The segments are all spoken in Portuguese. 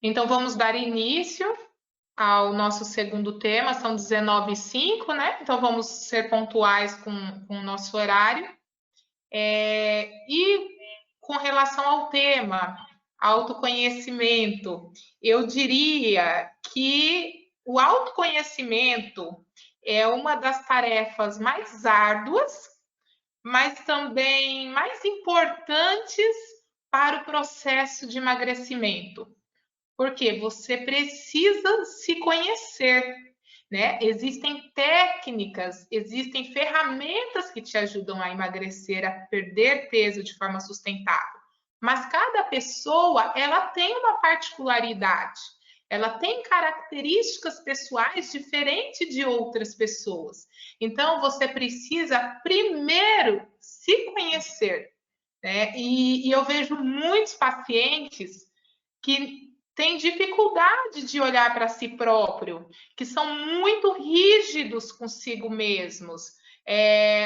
Então, vamos dar início ao nosso segundo tema, são 19h05, né? Então, vamos ser pontuais com o nosso horário. E com relação ao tema, autoconhecimento, eu diria que o autoconhecimento é uma das tarefas mais árduas, mas também mais importantes para o processo de emagrecimento. Porque você precisa se conhecer, né? Existem técnicas, existem ferramentas que te ajudam a emagrecer, a perder peso de forma sustentável. Mas cada pessoa, ela tem uma particularidade. Ela tem características pessoais diferentes de outras pessoas. Então, você precisa primeiro se conhecer, né? E eu vejo muitos pacientes que têm dificuldade de olhar para si próprio, que são muito rígidos consigo mesmos.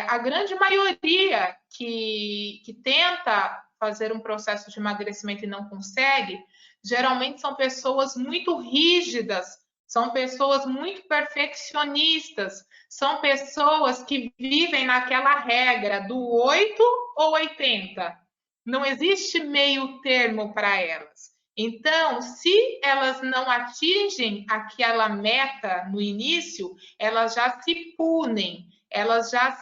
A grande maioria que tenta fazer um processo de emagrecimento e não consegue, geralmente são pessoas muito rígidas, são pessoas muito perfeccionistas, são pessoas que vivem naquela regra do 8 ou 80. Não existe meio termo para elas. Então, se elas não atingem aquela meta no início, elas já se punem, elas já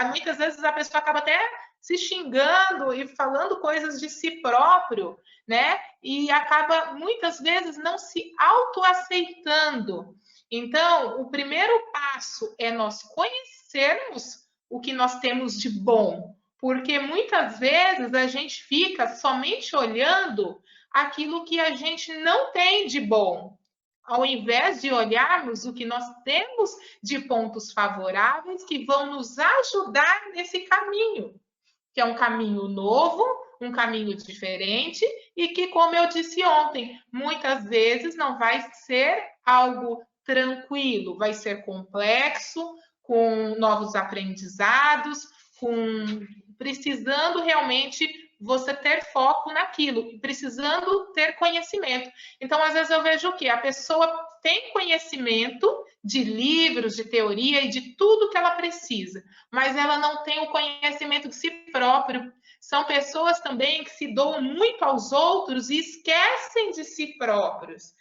muitas vezes a pessoa acaba até se xingando e falando coisas de si próprio, né? E acaba muitas vezes não se autoaceitando. Então, o primeiro passo é nós conhecermos o que nós temos de bom, porque muitas vezes a gente fica somente olhando aquilo que a gente não tem de bom, ao invés de olharmos o que nós temos de pontos favoráveis que vão nos ajudar nesse caminho, que é um caminho novo, um caminho diferente e que, como eu disse ontem, muitas vezes não vai ser algo tranquilo, vai ser complexo, com novos aprendizados, precisando realmente você ter foco naquilo, precisando ter conhecimento. Então, às vezes eu vejo o quê? A pessoa tem conhecimento de livros, de teoria e de tudo que ela precisa, mas ela não tem o conhecimento de si próprio. São pessoas também que se doam muito aos outros e esquecem de si próprios.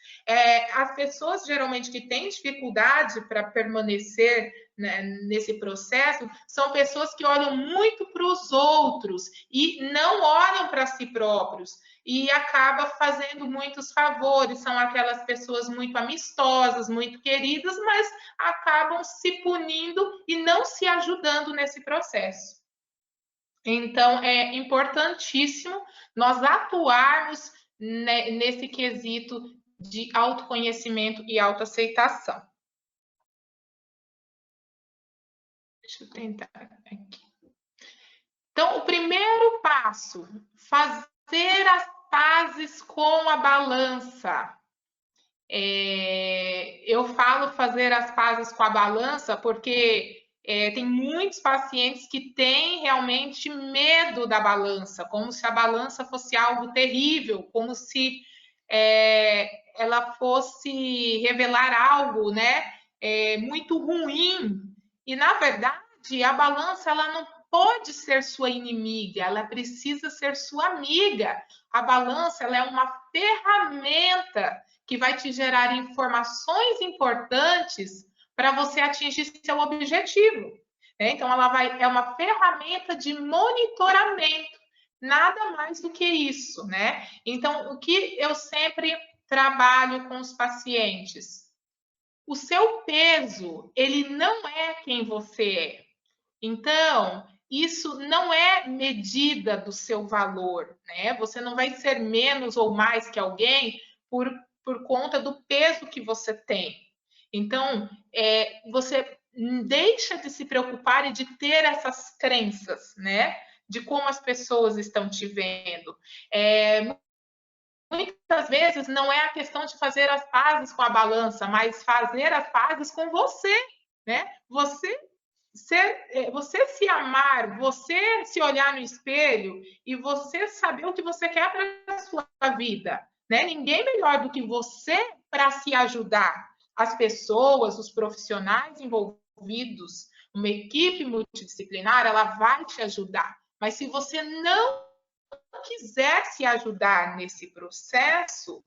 As pessoas geralmente que têm dificuldade para permanecer, né, nesse processo são pessoas que olham muito para os outros e não olham para si próprios e acaba fazendo muitos favores. São aquelas pessoas muito amistosas, muito queridas, mas acabam se punindo e não se ajudando nesse processo. Então, é importantíssimo nós atuarmos nesse quesito de autoconhecimento e autoaceitação. Deixa eu tentar aqui. Então, o primeiro passo, fazer as pazes com a balança. Eu falo fazer as pazes com a balança porque tem muitos pacientes que têm realmente medo da balança, como se a balança fosse algo terrível, como se ela fosse revelar algo, né, muito ruim. E, na verdade, a balança ela não pode ser sua inimiga, ela precisa ser sua amiga. A balança ela é uma ferramenta que vai te gerar informações importantes para você atingir seu objetivo. Então, é uma ferramenta de monitoramento, nada mais do que isso, né? Então, o que eu sempre trabalho com os pacientes? O seu peso, ele não é quem você é. Então, isso não é medida do seu valor, né? Você não vai ser menos ou mais que alguém por conta do peso que você tem. Então, você deixa de se preocupar e de ter essas crenças, né? De como as pessoas estão te vendo. Muitas vezes não é a questão de fazer as pazes com a balança, mas fazer as pazes com você, né? Você você se amar, você se olhar no espelho e você saber o que você quer para a sua vida, né? Ninguém melhor do que você para se ajudar. As pessoas, os profissionais envolvidos, uma equipe multidisciplinar, ela vai te ajudar. Mas se você não quiser se ajudar nesse processo,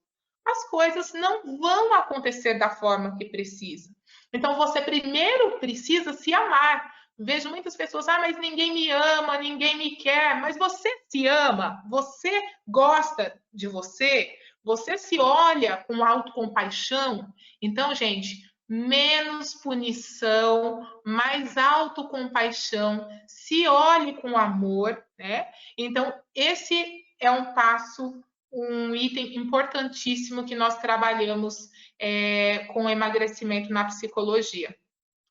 as coisas não vão acontecer da forma que precisa. Então, você primeiro precisa se amar. Vejo muitas pessoas, mas ninguém me ama, ninguém me quer. Mas você se ama, você gosta de você se olha com autocompaixão. Então, gente, menos punição, mais autocompaixão, se olhe com amor, né? Então, esse é um passo, um item importantíssimo que nós trabalhamos com emagrecimento na psicologia.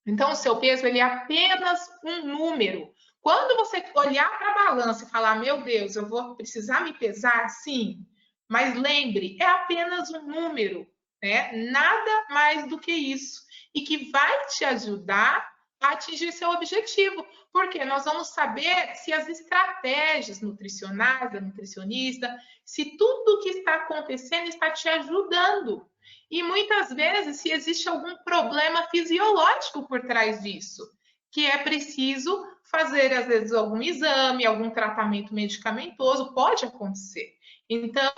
Então, o seu peso ele é apenas um número. Quando você olhar para a balança e falar, meu Deus, eu vou precisar me pesar? Sim. Mas lembre, é apenas um número, né? Nada mais do que isso. E que vai te ajudar a atingir seu objetivo. Porque nós vamos saber se as estratégias nutricionais, da nutricionista, se tudo o que está acontecendo está te ajudando. E muitas vezes, se existe algum problema fisiológico por trás disso, que é preciso fazer, às vezes, algum exame, algum tratamento medicamentoso, pode acontecer. Então,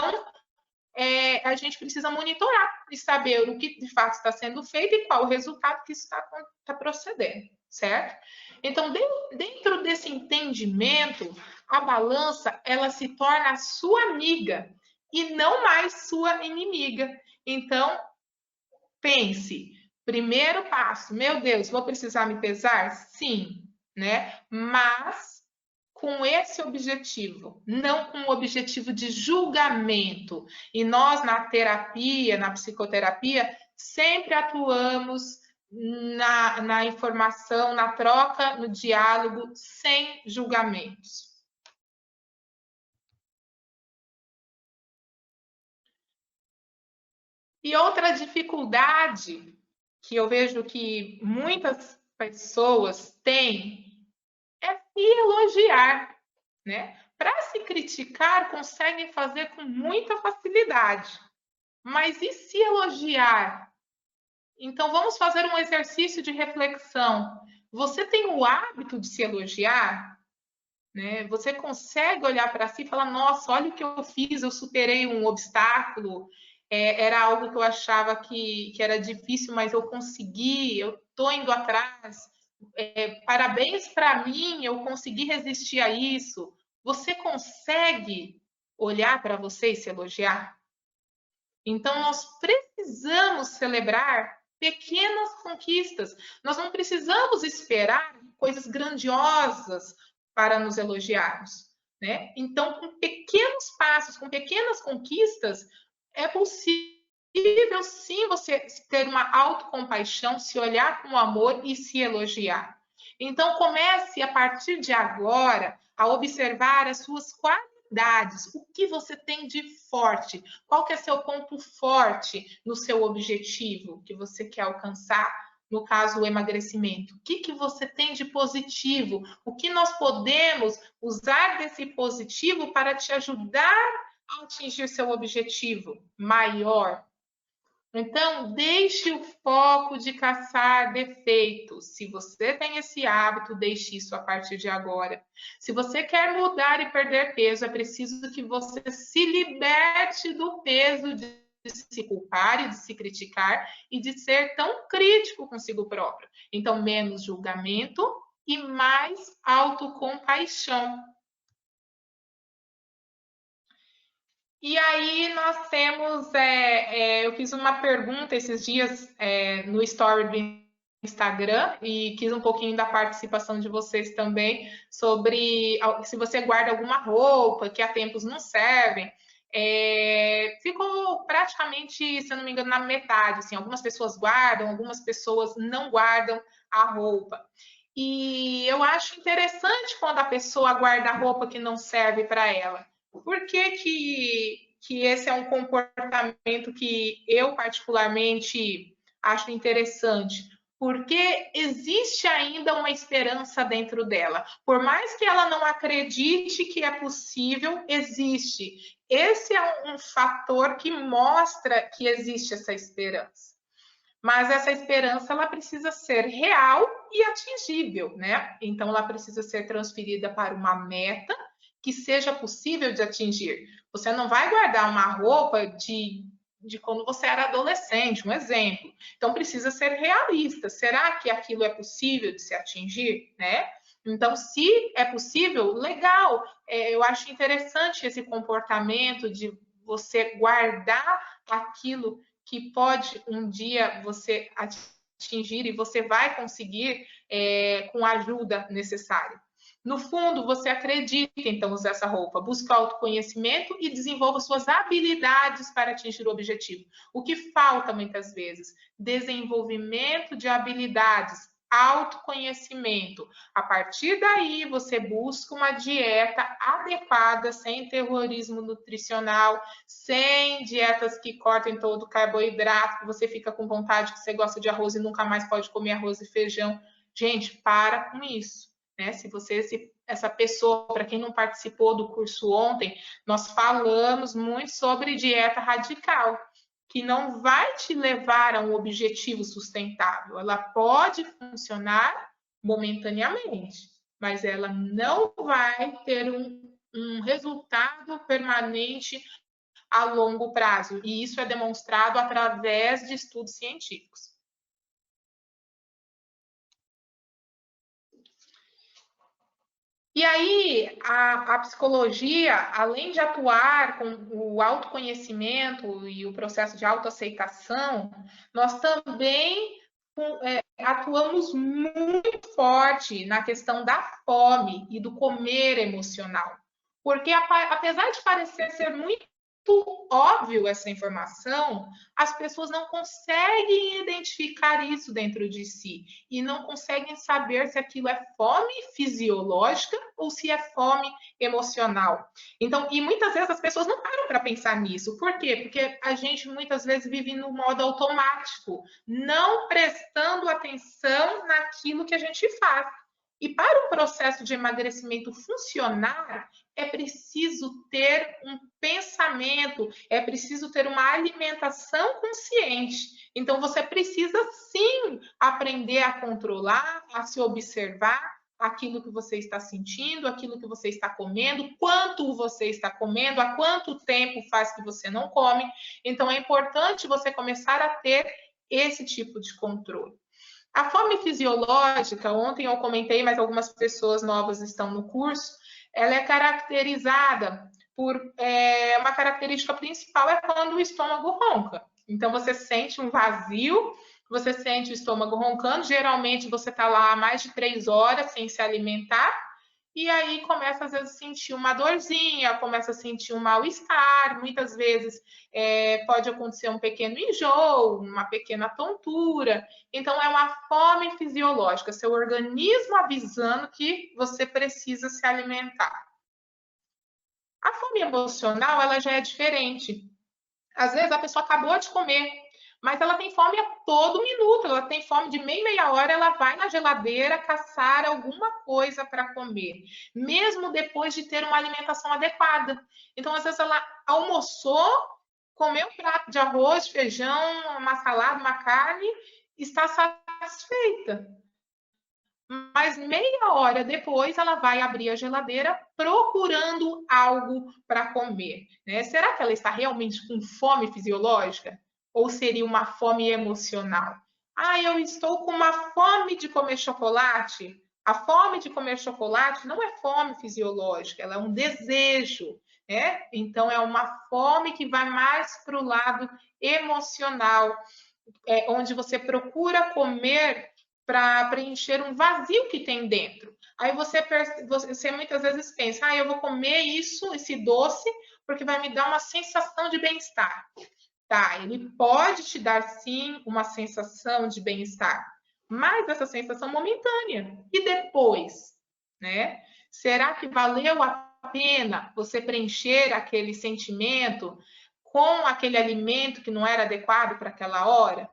a gente precisa monitorar e saber o que de fato está sendo feito e qual o resultado que isso está procedendo, certo? Então, dentro desse entendimento, a balança ela se torna a sua amiga e não mais sua inimiga. Então, pense, primeiro passo, meu Deus, vou precisar me pesar? Sim, né? Mas com esse objetivo, não com o objetivo de julgamento. E nós, na terapia, na psicoterapia, sempre atuamos na informação, na troca, no diálogo, sem julgamentos. E outra dificuldade que eu vejo que muitas pessoas têm é se elogiar, né? Para se criticar, conseguem fazer com muita facilidade. Mas e se elogiar? Então, vamos fazer um exercício de reflexão. Você tem o hábito de se elogiar? Né? Você consegue olhar para si e falar: nossa, olha o que eu fiz, eu superei um obstáculo, era algo que eu achava que era difícil, mas eu consegui, eu estou indo atrás. Parabéns para mim, eu consegui resistir a isso. Você consegue olhar para você e se elogiar? Então, nós precisamos celebrar pequenas conquistas. Nós não precisamos esperar coisas grandiosas para nos elogiarmos, né? Então, com pequenos passos, com pequenas conquistas, é possível sim você ter uma autocompaixão, se olhar com amor e se elogiar. Então, comece a partir de agora a observar as suas qualidades, o que você tem de forte, qual que é seu ponto forte no seu objetivo que você quer alcançar, no caso o emagrecimento. O que você tem de positivo? O que nós podemos usar desse positivo para te ajudar a atingir seu objetivo maior? Então, deixe o foco de caçar defeitos. Se você tem esse hábito, deixe isso a partir de agora. Se você quer mudar e perder peso, é preciso que você se liberte do peso de se culpar e de se criticar e de ser tão crítico consigo próprio. Então, menos julgamento e mais autocompaixão. E aí nós temos, eu fiz uma pergunta esses dias no story do Instagram e quis um pouquinho da participação de vocês também sobre se você guarda alguma roupa que há tempos não servem. Ficou praticamente, se eu não me engano, na metade. Assim, algumas pessoas guardam, algumas pessoas não guardam a roupa. E eu acho interessante quando a pessoa guarda a roupa que não serve para ela. Por que esse é um comportamento que eu particularmente acho interessante? porque existe ainda uma esperança dentro dela. Por mais que ela não acredite que é possível, existe. Esse é um fator que mostra que existe essa esperança. Mas essa esperança ela precisa ser real e atingível, né? Então ela precisa ser transferida para uma meta que seja possível de atingir. Você não vai guardar uma roupa de quando você era adolescente, um exemplo. Então precisa ser realista. Será que aquilo é possível de se atingir, né? Então, se é possível, legal. Eu acho interessante esse comportamento de você guardar aquilo que pode um dia você atingir e você vai conseguir com a ajuda necessária. No fundo, você acredita, então, usar essa roupa, busca autoconhecimento e desenvolva suas habilidades para atingir o objetivo. O que falta muitas vezes? Desenvolvimento de habilidades, autoconhecimento. A partir daí, você busca uma dieta adequada, sem terrorismo nutricional, sem dietas que cortem todo o carboidrato, que você fica com vontade, que você gosta de arroz e nunca mais pode comer arroz e feijão. Gente, para com isso. Né? Se você, essa pessoa, para quem não participou do curso ontem, nós falamos muito sobre dieta radical, que não vai te levar a um objetivo sustentável. Ela pode funcionar momentaneamente, mas ela não vai ter um resultado permanente a longo prazo. E isso é demonstrado através de estudos científicos. E aí, a psicologia, além de atuar com o autoconhecimento e o processo de autoaceitação, nós também atuamos muito forte na questão da fome e do comer emocional. Porque, apesar de parecer ser muito óbvio essa informação, as pessoas não conseguem identificar isso dentro de si e não conseguem saber se aquilo é fome fisiológica ou se é fome emocional. Então, e muitas vezes as pessoas não param para pensar nisso. Por quê? Porque a gente muitas vezes vive no modo automático, não prestando atenção naquilo que a gente faz. E para o processo de emagrecimento funcionar, é preciso ter um pensamento, é preciso ter uma alimentação consciente. Então, você precisa sim aprender a controlar, a se observar aquilo que você está sentindo, aquilo que você está comendo, quanto você está comendo, há quanto tempo faz que você não come. Então, é importante você começar a ter esse tipo de controle. A fome fisiológica, ontem eu comentei, mas algumas pessoas novas estão no curso, ela é caracterizada por uma característica principal é quando o estômago ronca. Então você sente um vazio, você sente o estômago roncando, geralmente você está lá há mais de 3 horas sem se alimentar, e aí começa às vezes a sentir uma dorzinha, começa a sentir um mal-estar, muitas vezes pode acontecer um pequeno enjoo, uma pequena tontura. Então é uma fome fisiológica, seu organismo avisando que você precisa se alimentar. A fome emocional, ela já é diferente. Às vezes a pessoa acabou de comer, mas ela tem fome a todo minuto, ela tem fome de meia hora, ela vai na geladeira caçar alguma coisa para comer, mesmo depois de ter uma alimentação adequada. Então, às vezes ela almoçou, comeu um prato de arroz, feijão, uma salada, uma carne, está satisfeita. Mas meia hora depois ela vai abrir a geladeira procurando algo para comer. Né? Será que ela está realmente com fome fisiológica? Ou seria uma fome emocional? Ah, eu estou com uma fome de comer chocolate. A fome de comer chocolate não é fome fisiológica, ela é um desejo. Né? Então, é uma fome que vai mais para o lado emocional, onde você procura comer para preencher um vazio que tem dentro. Aí você muitas vezes pensa, eu vou comer isso, esse doce, porque vai me dar uma sensação de bem-estar. Tá, ele pode te dar sim uma sensação de bem-estar, mas essa sensação momentânea. E depois, né? Será que valeu a pena você preencher aquele sentimento com aquele alimento que não era adequado para aquela hora?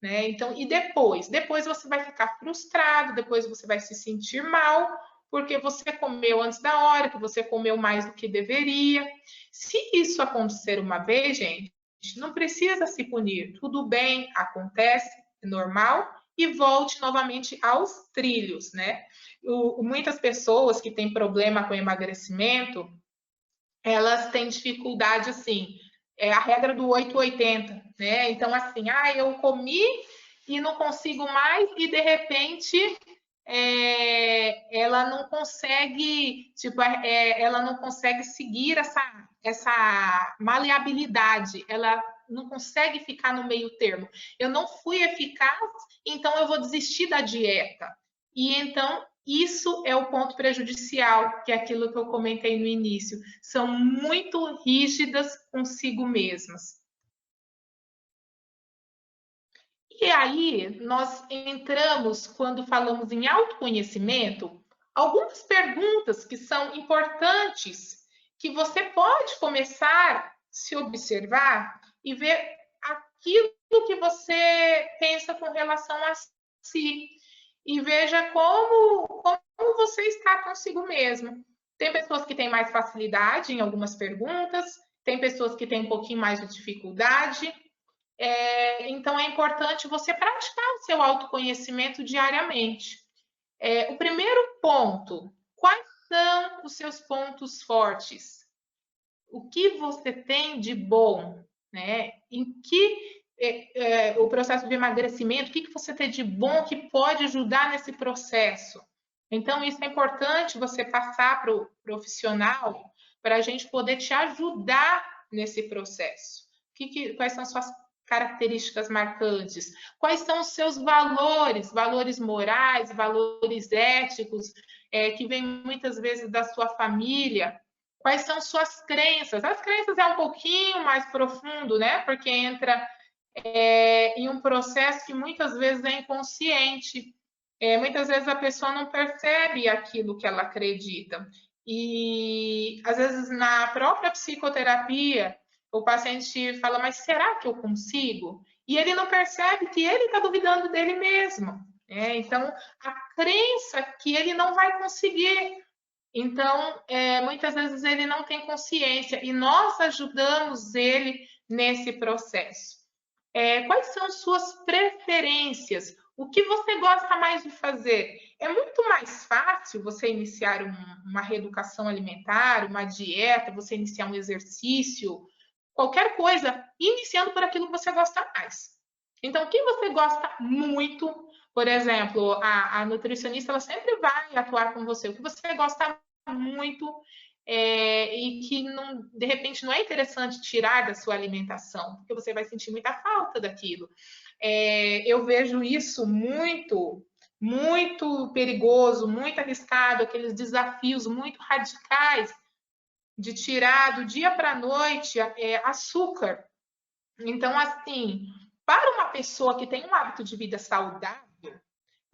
né? Então, e depois? Depois você vai ficar frustrado, depois você vai se sentir mal, porque você comeu antes da hora, que você comeu mais do que deveria. Se isso acontecer uma vez, gente, não precisa se punir. Tudo bem, acontece, é normal, e volte novamente aos trilhos, né? Muitas pessoas que têm problema com emagrecimento, elas têm dificuldade, assim, é a regra do 880, né? Então, assim, eu comi e não consigo mais, e de repente ela não consegue, tipo, ela não consegue seguir essa maleabilidade, ela não consegue ficar no meio termo. Eu não fui eficaz, então eu vou desistir da dieta. E então isso é o ponto prejudicial, que é aquilo que eu comentei no início. São muito rígidas consigo mesmas. E aí, nós entramos, quando falamos em autoconhecimento, algumas perguntas que são importantes, que você pode começar a se observar e ver aquilo que você pensa com relação a si. E veja como você está consigo mesmo. Tem pessoas que têm mais facilidade em algumas perguntas, tem pessoas que têm um pouquinho mais de dificuldade. Então, é importante você praticar o seu autoconhecimento diariamente. O primeiro ponto: quais são os seus pontos fortes? O que você tem de bom? Né? Em que o processo de emagrecimento, o que você tem de bom que pode ajudar nesse processo? Então, isso é importante você passar para o profissional para a gente poder te ajudar nesse processo. Quais são suas características marcantes? Quais são os seus valores, valores morais, valores éticos, que vêm muitas vezes da sua família? Quais são suas crenças? As crenças é um pouquinho mais profundo, né? Porque entra em um processo que muitas vezes é inconsciente. Muitas vezes a pessoa não percebe aquilo que ela acredita. E às vezes na própria psicoterapia, o paciente fala, mas será que eu consigo? E ele não percebe que ele está duvidando dele mesmo. Então, a crença que ele não vai conseguir. Então, muitas vezes ele não tem consciência e nós ajudamos ele nesse processo. Quais são suas preferências? O que você gosta mais de fazer? É muito mais fácil você iniciar uma reeducação alimentar, uma dieta, você iniciar um exercício, qualquer coisa, iniciando por aquilo que você gosta mais. Então, o que você gosta muito, por exemplo, a nutricionista ela sempre vai atuar com você. O que você gosta muito e que não, de repente não é interessante tirar da sua alimentação, porque você vai sentir muita falta daquilo. Eu vejo isso muito perigoso, muito arriscado, aqueles desafios muito radicais de tirar do dia para a noite açúcar. Então, assim, para uma pessoa que tem um hábito de vida saudável,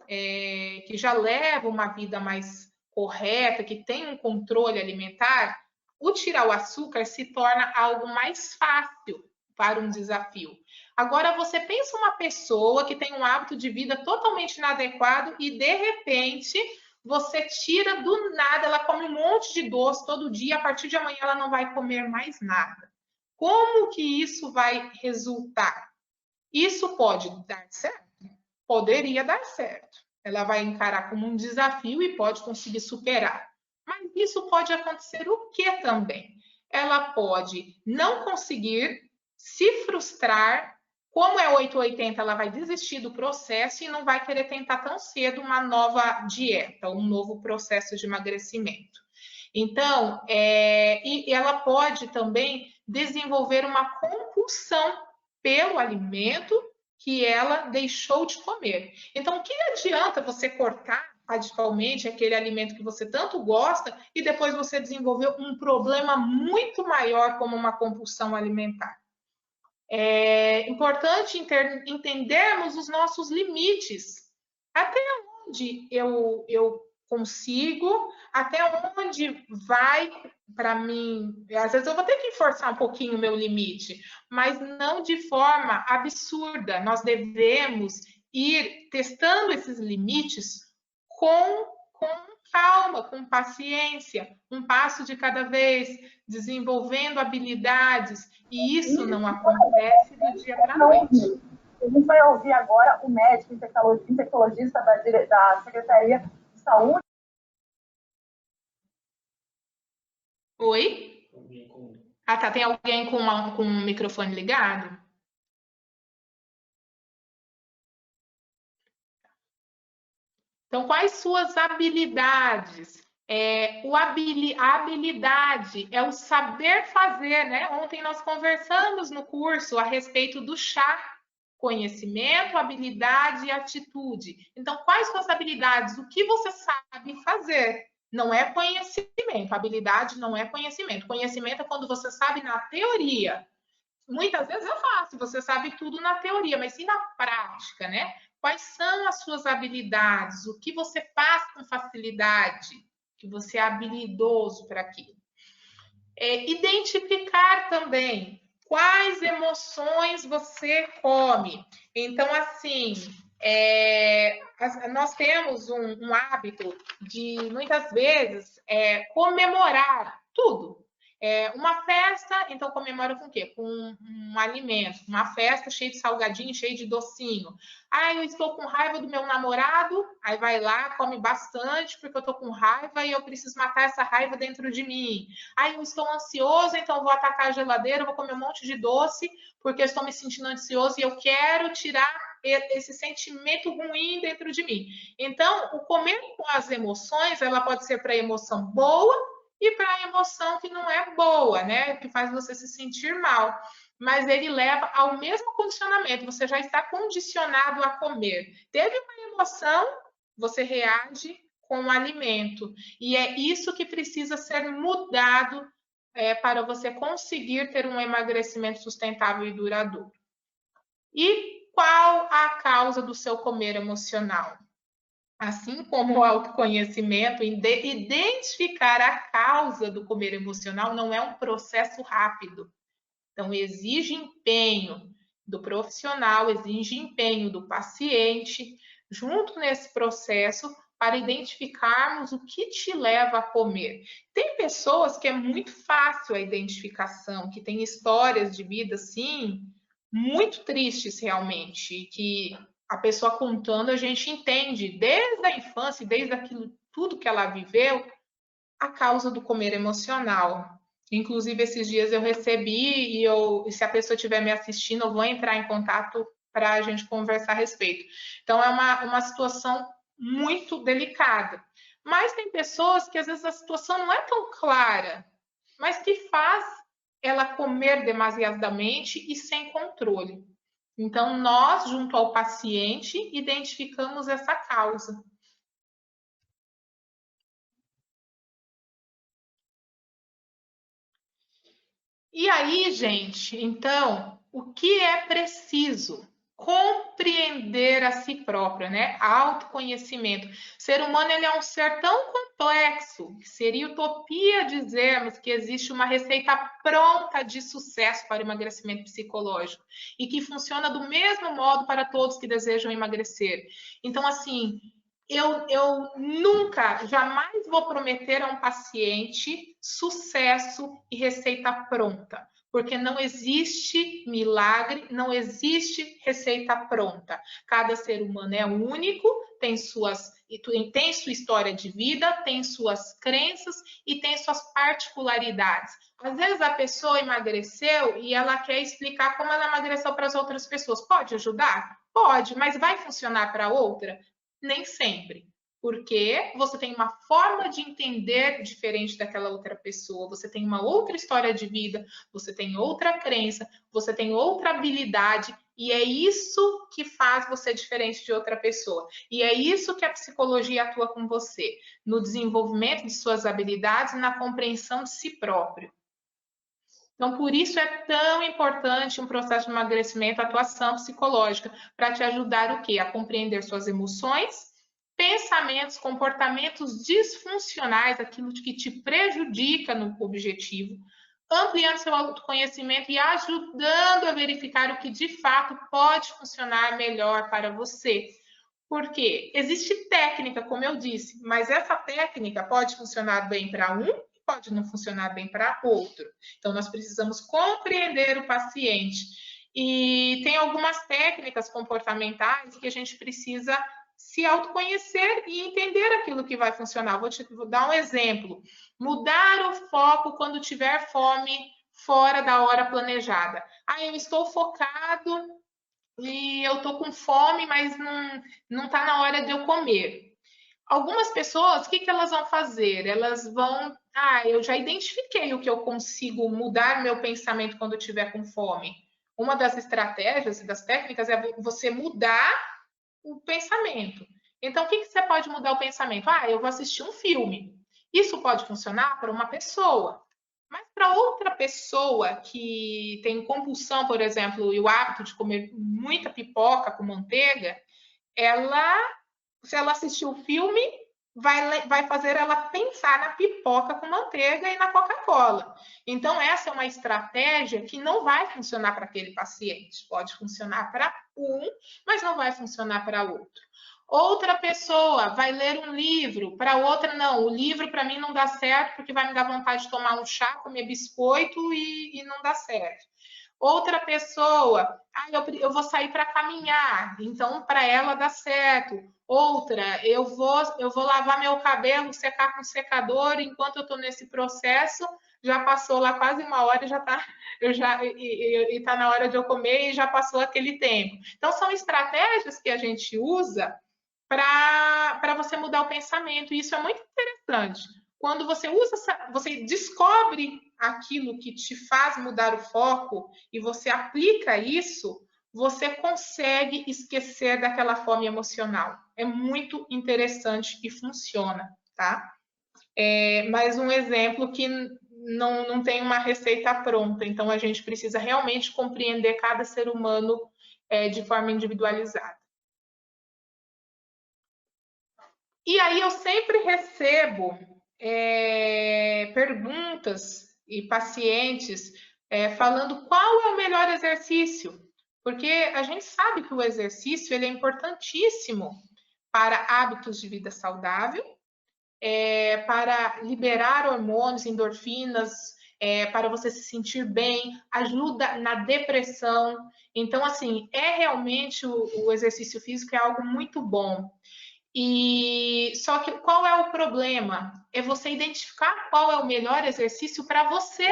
que já leva uma vida mais correta, que tem um controle alimentar, o tirar o açúcar se torna algo mais fácil para um desafio. Agora, você pensa uma pessoa que tem um hábito de vida totalmente inadequado e, de repente, você tira do nada, ela come um monte de doce todo dia, a partir de amanhã ela não vai comer mais nada. Como que isso vai resultar? Isso pode dar certo? Poderia dar certo. Ela vai encarar como um desafio e pode conseguir superar. Mas isso pode acontecer o que também? Ela pode não conseguir, se frustrar. Como é 880, ela vai desistir do processo e não vai querer tentar tão cedo uma nova dieta, um novo processo de emagrecimento. Então, e ela pode também desenvolver uma compulsão pelo alimento que ela deixou de comer. Então, o que adianta você cortar radicalmente aquele alimento que você tanto gosta e depois você desenvolver um problema muito maior como uma compulsão alimentar? É importante entendermos os nossos limites. Até onde eu consigo, até onde vai para mim, às vezes eu vou ter que forçar um pouquinho o meu limite, mas não de forma absurda. Nós devemos ir testando esses limites com calma, com paciência, um passo de cada vez, desenvolvendo habilidades, e isso não acontece do dia para a noite. A gente vai ouvir agora o médico infectologista da Secretaria de Saúde. Oi? Ah, tá. Tem alguém com um microfone ligado? Então, quais suas habilidades? A habilidade é o saber fazer, né? Ontem nós conversamos no curso a respeito do chá. Conhecimento, habilidade e atitude. Então, quais suas habilidades? O que você sabe fazer? Não é conhecimento. Habilidade não é conhecimento. Conhecimento é quando você sabe na teoria. Muitas vezes é fácil, você sabe tudo na teoria, mas e na prática, né? Quais são as suas habilidades? O que você faz com facilidade? Que você é habilidoso para aquilo. Identificar também quais emoções você come. Então, assim, nós temos um hábito de, muitas vezes, comemorar tudo. Uma festa, então comemora com o quê? Com um alimento. Uma festa cheia de salgadinho, cheia de docinho. Ah, eu estou com raiva do meu namorado, aí vai lá, come bastante, porque eu estou com raiva e eu preciso matar essa raiva dentro de mim. Ah, eu estou ansioso, então eu vou atacar a geladeira, eu vou comer um monte de doce, porque eu estou me sentindo ansioso e eu quero tirar esse sentimento ruim dentro de mim. Então, o comer com as emoções, ela pode ser para emoção boa e para a emoção que não é boa, né? Que faz você se sentir mal. Mas ele leva ao mesmo condicionamento. Você já está condicionado a comer. Teve uma emoção, você reage com o alimento. E é isso que precisa ser mudado para você conseguir ter um emagrecimento sustentável e duradouro. E qual a causa do seu comer emocional? Assim como o autoconhecimento, identificar a causa do comer emocional não é um processo rápido. Então, exige empenho do profissional, exige empenho do paciente, junto nesse processo, para identificarmos o que te leva a comer. Tem pessoas que é muito fácil a identificação, que tem histórias de vida, assim, muito tristes realmente, que a pessoa contando, a gente entende desde a infância, desde aquilo tudo que ela viveu, a causa do comer emocional. Inclusive, esses dias eu recebi e se a pessoa estiver me assistindo, eu vou entrar em contato para a gente conversar a respeito. Então, é uma situação muito delicada. Mas tem pessoas que às vezes a situação não é tão clara, mas que faz ela comer demasiadamente e sem controle. Então, nós, junto ao paciente, identificamos essa causa. E aí, gente, então, o que é preciso? Compreender a si próprio, né? Autoconhecimento. O ser humano ele é um ser tão complexo que seria utopia dizermos que existe uma receita pronta de sucesso para o emagrecimento psicológico e que funciona do mesmo modo para todos que desejam emagrecer. Então, assim, eu nunca, jamais vou prometer a um paciente sucesso e receita pronta, porque não existe milagre, não existe receita pronta. Cada ser humano é único, tem sua história de vida, tem suas crenças e tem suas particularidades. Às vezes a pessoa emagreceu e ela quer explicar como ela emagreceu para as outras pessoas. Pode ajudar? Pode, mas vai funcionar para outra? Nem sempre. Porque você tem uma forma de entender diferente daquela outra pessoa, você tem uma outra história de vida, você tem outra crença, você tem outra habilidade, e é isso que faz você diferente de outra pessoa. E é isso que a psicologia atua com você, no desenvolvimento de suas habilidades e na compreensão de si próprio. Então, por isso é tão importante um processo de emagrecimento, atuação psicológica, para te ajudar o quê? A compreender suas emoções, pensamentos, comportamentos disfuncionais, aquilo que te prejudica no objetivo, ampliando seu autoconhecimento e ajudando a verificar o que de fato pode funcionar melhor para você. Porque existe técnica, como eu disse, mas essa técnica pode funcionar bem para um e pode não funcionar bem para outro. Então, nós precisamos compreender o paciente. E tem algumas técnicas comportamentais que a gente precisa se autoconhecer e entender aquilo que vai funcionar. Vou dar um exemplo. Mudar o foco quando tiver fome fora da hora planejada. Eu estou focado e eu estou com fome, mas não está na hora de eu comer. Algumas pessoas, o que elas vão fazer? Elas vão, eu já identifiquei o que eu consigo mudar meu pensamento quando eu estiver com fome. Uma das estratégias e das técnicas é você mudar o pensamento. Então, o que você pode mudar o pensamento? Eu vou assistir um filme. Isso pode funcionar para uma pessoa. Mas para outra pessoa que tem compulsão, por exemplo, e o hábito de comer muita pipoca com manteiga, se ela assistir o filme, vai fazer ela pensar na pipoca com manteiga e na Coca-Cola. Então, essa é uma estratégia que não vai funcionar para aquele paciente. Pode funcionar para um, mas não vai funcionar para outro. Outra pessoa vai ler um livro, para outra não. O livro para mim não dá certo porque vai me dar vontade de tomar um chá, comer biscoito e não dá certo. Outra pessoa, eu vou sair para caminhar, então para ela dá certo. Outra, eu vou lavar meu cabelo, secar com secador, enquanto eu estou nesse processo, já passou lá quase uma hora, e tá na hora de eu comer e já passou aquele tempo. Então são estratégias que a gente usa para você mudar o pensamento, e isso é muito interessante. Quando você você descobre aquilo que te faz mudar o foco e você aplica isso, você consegue esquecer daquela fome emocional. É muito interessante e funciona, tá? Mais um exemplo que não tem uma receita pronta, então a gente precisa realmente compreender cada ser humano de forma individualizada. E aí eu sempre recebo perguntas e pacientes falando qual é o melhor exercício, porque a gente sabe que o exercício ele é importantíssimo para hábitos de vida saudável, para liberar hormônios, endorfinas, para você se sentir bem, ajuda na depressão. Então, assim, realmente o exercício físico é algo muito bom. E só que qual é o problema? É você identificar qual é o melhor exercício para você,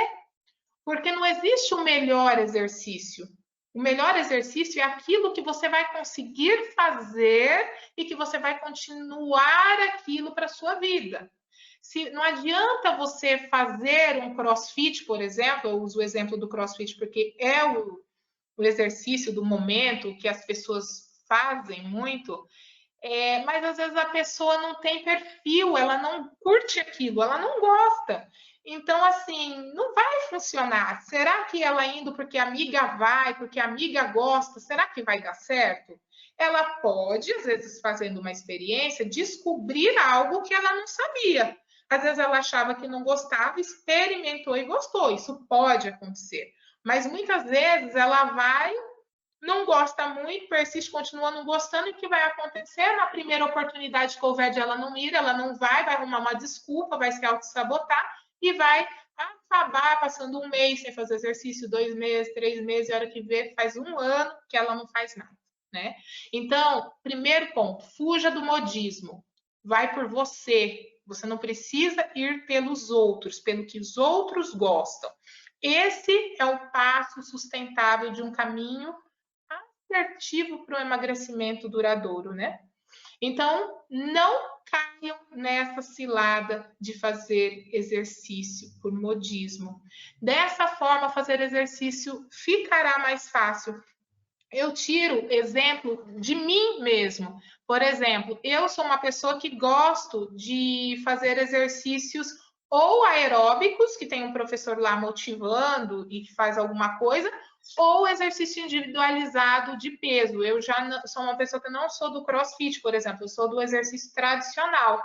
porque não existe o melhor exercício. O melhor exercício é aquilo que você vai conseguir fazer e que você vai continuar aquilo para a sua vida. Não adianta você fazer um crossfit, por exemplo, eu uso o exemplo do crossfit porque é o exercício do momento que as pessoas fazem muito, mas às vezes a pessoa não tem perfil, ela não curte aquilo, ela não gosta. Então, assim, não vai funcionar. Será que ela indo porque a amiga vai, porque a amiga gosta, será que vai dar certo? Ela pode, às vezes, fazendo uma experiência, descobrir algo que ela não sabia. Às vezes ela achava que não gostava, experimentou e gostou. Isso pode acontecer. Mas muitas vezes ela vai, não gosta muito, persiste, continua não gostando, e o que vai acontecer? Na primeira oportunidade que houver de ela não ir, ela não vai arrumar uma desculpa, vai se auto-sabotar e vai acabar passando um mês sem fazer exercício, 2 meses, 3 meses, e a hora que vê, faz um ano que ela não faz nada, né? Então, primeiro ponto, fuja do modismo. Vai por você. Você não precisa ir pelos outros, pelo que os outros gostam. Esse é o passo sustentável de um caminho assertivo para o emagrecimento duradouro, né? Então, não caiam nessa cilada de fazer exercício por modismo. Dessa forma, fazer exercício ficará mais fácil. Eu tiro exemplo de mim mesmo. Por exemplo, eu sou uma pessoa que gosto de fazer exercícios ou aeróbicos, que tem um professor lá motivando e que faz alguma coisa, ou exercício individualizado de peso. Eu já não, sou uma pessoa que não sou do CrossFit, por exemplo, eu sou do exercício tradicional.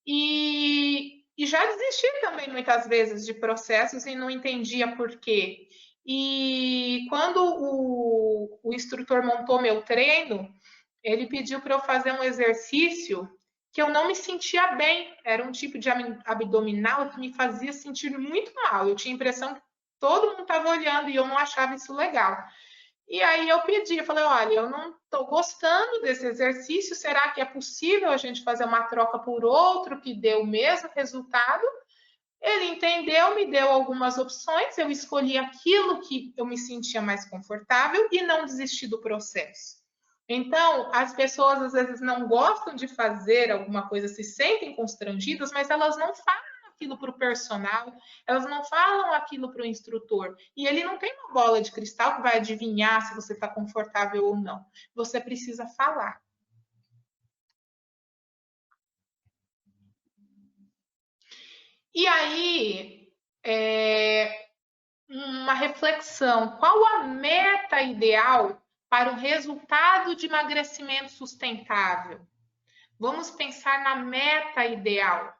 E já desisti também muitas vezes de processos e não entendia por quê. E quando o instrutor montou meu treino, ele pediu para eu fazer um exercício que eu não me sentia bem. Era um tipo de abdominal que me fazia sentir muito mal. Eu tinha a impressão que todo mundo estava olhando e eu não achava isso legal. E aí eu pedi, eu falei, olha, eu não estou gostando desse exercício, será que é possível a gente fazer uma troca por outro que dê o mesmo resultado? Ele entendeu, me deu algumas opções, eu escolhi aquilo que eu me sentia mais confortável e não desisti do processo. Então, as pessoas às vezes não gostam de fazer alguma coisa, se sentem constrangidas, mas elas não falam aquilo para o personal, elas não falam aquilo para o instrutor. E ele não tem uma bola de cristal que vai adivinhar se você está confortável ou não. Você precisa falar. E aí, uma reflexão: qual a meta ideal para o resultado de emagrecimento sustentável? Vamos pensar na meta ideal.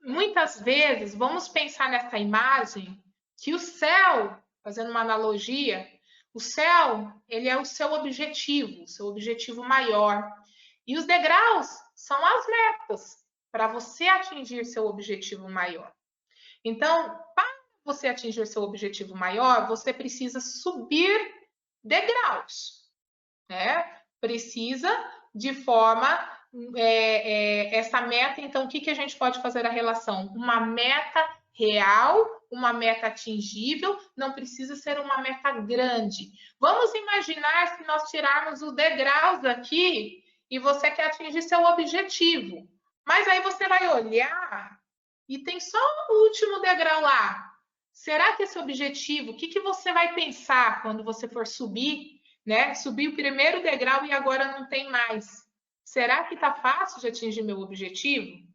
Muitas vezes, vamos pensar nessa imagem que o céu, fazendo uma analogia, o céu, ele é o seu objetivo maior. E os degraus são as metas para você atingir seu objetivo maior. Então, para você atingir seu objetivo maior, você precisa subir degraus, né? Precisa de forma essa meta. Então, o que a gente pode fazer a relação? Uma meta real, uma meta atingível, não precisa ser uma meta grande. Vamos imaginar se nós tirarmos os degraus aqui e você quer atingir seu objetivo. Mas aí você vai olhar e tem só o último degrau lá. Será que esse objetivo, o que você vai pensar quando você for subir, né? Subir o primeiro degrau e agora não tem mais. Será que está fácil de atingir meu objetivo?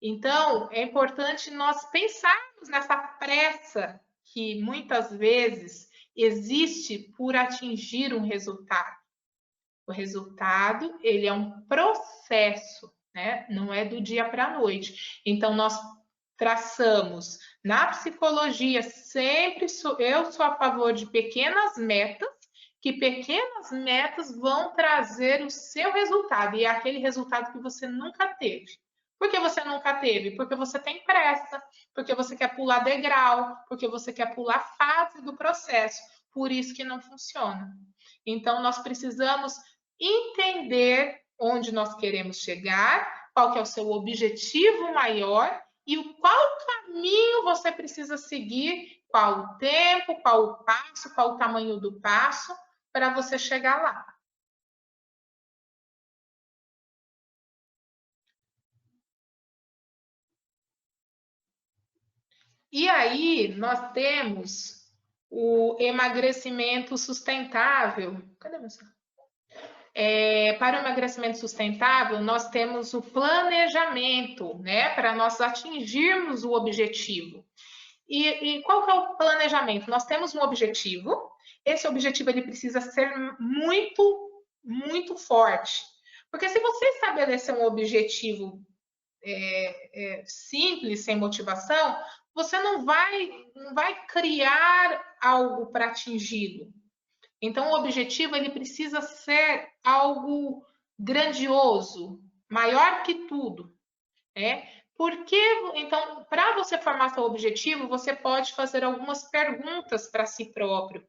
Então, é importante nós pensarmos nessa pressa que muitas vezes existe por atingir um resultado. O resultado, ele é um processo, né? Não é do dia para a noite. Então, nós traçamos na psicologia, sempre eu sou a favor de pequenas metas, que pequenas metas vão trazer o seu resultado, e é aquele resultado que você nunca teve. Por que você nunca teve? Porque você tem pressa, porque você quer pular degrau, porque você quer pular fase do processo. Por isso que não funciona. Então, nós precisamos entender onde nós queremos chegar, qual que é o seu objetivo maior e qual caminho você precisa seguir, qual o tempo, qual o passo, qual o tamanho do passo para você chegar lá. E aí nós temos o emagrecimento sustentável. Cadê você? Para o emagrecimento sustentável, nós temos o planejamento, né, para nós atingirmos o objetivo. E qual que é o planejamento? Nós temos um objetivo, esse objetivo ele precisa ser muito, muito forte. Porque se você estabelecer um objetivo simples, sem motivação, você não vai criar algo para atingi-lo. Então, o objetivo ele precisa ser algo grandioso, maior que tudo, né? Porque, então, para você formar seu objetivo, você pode fazer algumas perguntas para si próprio.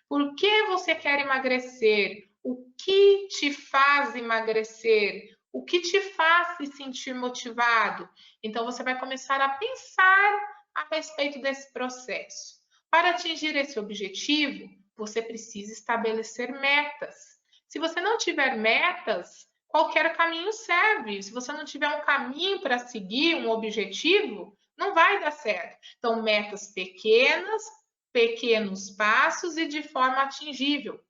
Por que você quer emagrecer? O que te faz emagrecer? O que te faz se sentir motivado? Então, você vai começar a pensar a respeito desse processo. Para atingir esse objetivo, você precisa estabelecer metas. Se você não tiver metas, qualquer caminho serve. Se você não tiver um caminho para seguir, um objetivo, não vai dar certo. Então, metas pequenas, pequenos passos e de forma atingível.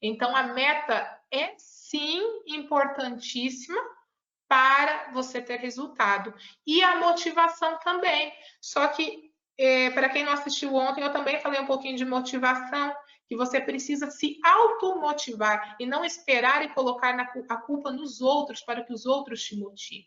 Então, a meta é sim importantíssima, para você ter resultado. E a motivação também. Só que, para quem não assistiu ontem, eu também falei um pouquinho de motivação, que você precisa se automotivar e não esperar e colocar a culpa nos outros para que os outros te motivem.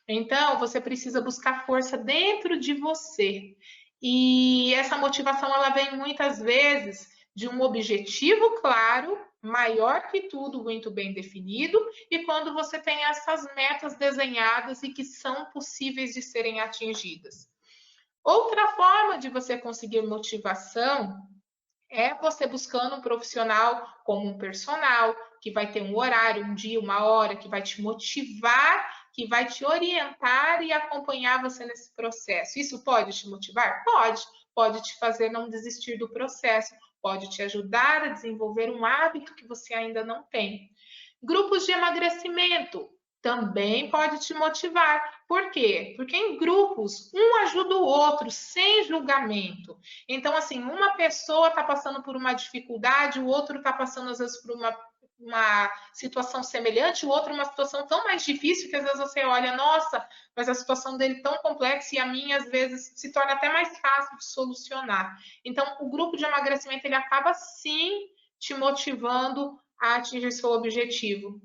Então, você precisa buscar força dentro de você. E essa motivação, ela vem muitas vezes de um objetivo claro, maior que tudo, muito bem definido, e quando você tem essas metas desenhadas e que são possíveis de serem atingidas. Outra forma de você conseguir motivação é você buscando um profissional como um personal, que vai ter um horário, um dia, uma hora, que vai te motivar, que vai te orientar e acompanhar você nesse processo. Isso pode te motivar? Pode. Pode te fazer não desistir do processo, pode te ajudar a desenvolver um hábito que você ainda não tem. Grupos de emagrecimento também pode te motivar. Por quê? Porque em grupos, um ajuda o outro, sem julgamento. Então, assim, uma pessoa está passando por uma dificuldade, o outro está passando, às vezes, por uma situação semelhante, o outro uma situação tão mais difícil que às vezes você olha, nossa, mas a situação dele é tão complexa e a minha, às vezes, se torna até mais fácil de solucionar. Então, o grupo de emagrecimento, ele acaba, sim, te motivando a atingir seu objetivo.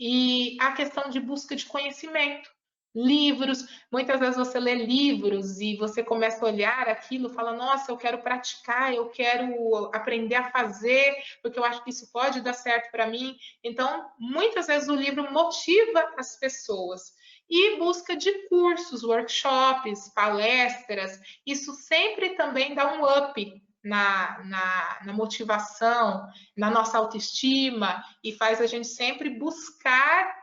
E a questão de busca de conhecimento. Livros, muitas vezes você lê livros e você começa a olhar aquilo, fala, nossa, eu quero praticar, eu quero aprender a fazer, porque eu acho que isso pode dar certo para mim. Então, muitas vezes o livro motiva as pessoas. E busca de cursos, workshops, palestras, isso sempre também dá um up na motivação, na nossa autoestima e faz a gente sempre buscar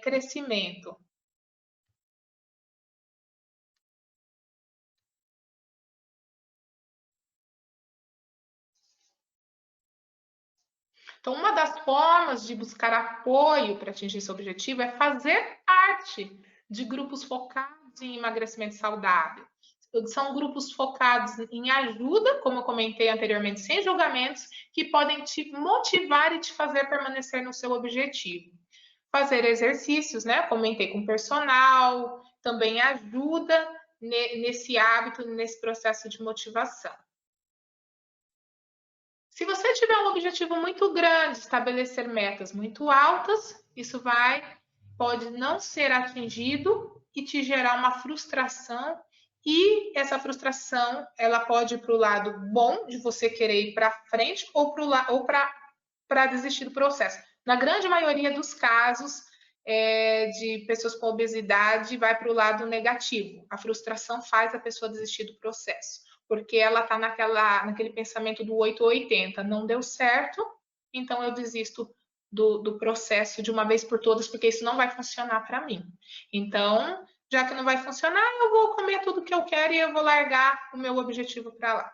crescimento. Então, uma das formas de buscar apoio para atingir esse objetivo é fazer parte de grupos focados em emagrecimento saudável. São grupos focados em ajuda, como eu comentei anteriormente, sem julgamentos, que podem te motivar e te fazer permanecer no seu objetivo. Fazer exercícios, né? Comentei com personal, também ajuda nesse hábito, nesse processo de motivação. Se você tiver um objetivo muito grande, estabelecer metas muito altas, isso pode não ser atingido e te gerar uma frustração. E essa frustração, ela pode ir para o lado bom de você querer ir para frente ou para desistir do processo. Na grande maioria dos casos de pessoas com obesidade, vai para o lado negativo. A frustração faz a pessoa desistir do processo porque ela está naquele pensamento do 8 ou 80. Não deu certo, então eu desisto do processo de uma vez por todas, porque isso não vai funcionar para mim. Então, já que não vai funcionar, eu vou comer tudo que eu quero e eu vou largar o meu objetivo para lá.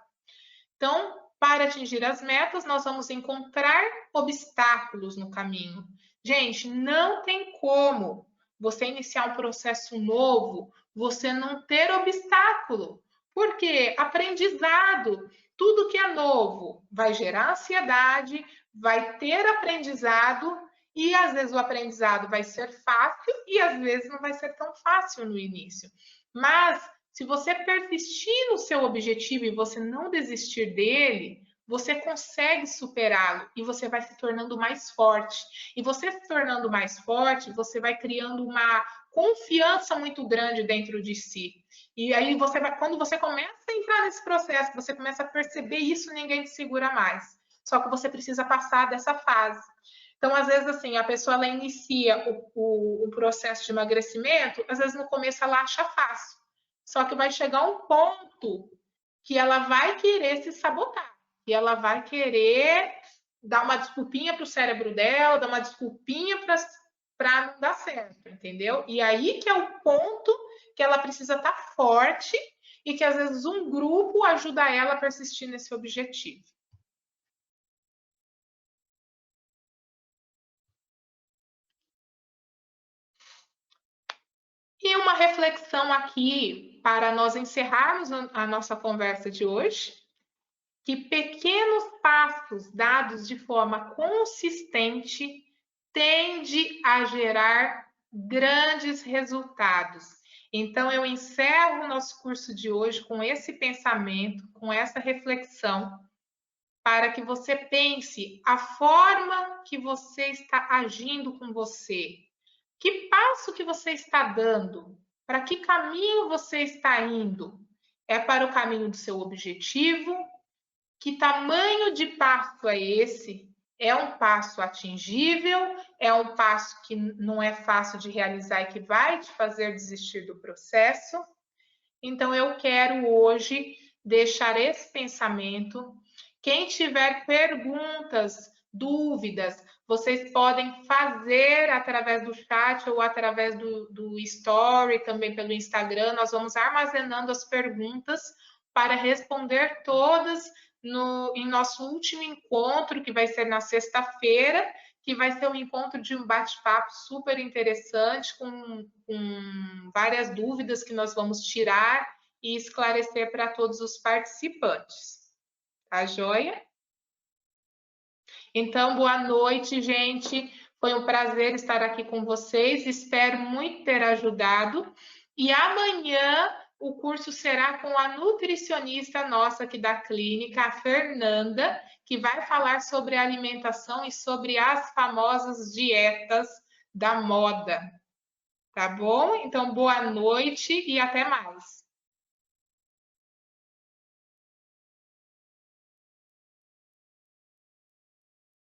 Então, para atingir as metas, nós vamos encontrar obstáculos no caminho. Gente, não tem como você iniciar um processo novo, você não ter obstáculo. Porque aprendizado, tudo que é novo vai gerar ansiedade, vai ter aprendizado e às vezes o aprendizado vai ser fácil e às vezes não vai ser tão fácil no início. Mas se você persistir no seu objetivo e você não desistir dele, você consegue superá-lo e você vai se tornando mais forte. E você se tornando mais forte, você vai criando uma confiança muito grande dentro de si. E aí quando você começa a entrar nesse processo, você começa a perceber isso, ninguém te segura mais. Só que você precisa passar dessa fase. Então, às vezes, assim, a pessoa ela inicia o processo de emagrecimento, às vezes no começo ela acha fácil. Só que vai chegar um ponto que ela vai querer se sabotar. E ela vai querer dar uma desculpinha para o cérebro dela, dar uma desculpinha para não dar certo, entendeu? E aí que é o ponto que ela precisa estar forte e que às vezes um grupo ajuda ela a persistir nesse objetivo. E uma reflexão aqui para nós encerrarmos a nossa conversa de hoje, que pequenos passos dados de forma consistente tende a gerar grandes resultados. Então, eu encerro o nosso curso de hoje com esse pensamento, com essa reflexão, para que você pense a forma que você está agindo com você. Que passo que você está dando? Para que caminho você está indo? É para o caminho do seu objetivo? Que tamanho de passo é esse? É um passo atingível? É um passo que não é fácil de realizar e que vai te fazer desistir do processo? Então, eu quero hoje deixar esse pensamento. Quem tiver perguntas, dúvidas, vocês podem fazer através do chat ou através do Story, também pelo Instagram. Nós vamos armazenando as perguntas para responder todas em nosso último encontro, que vai ser na sexta-feira, que vai ser um encontro de um bate-papo super interessante, com várias dúvidas que nós vamos tirar e esclarecer para todos os participantes. Tá joia? Então, boa noite, gente. Foi um prazer estar aqui com vocês. Espero muito ter ajudado. E amanhã o curso será com a nutricionista nossa aqui da clínica, a Fernanda, que vai falar sobre alimentação e sobre as famosas dietas da moda. Tá bom? Então, boa noite e até mais.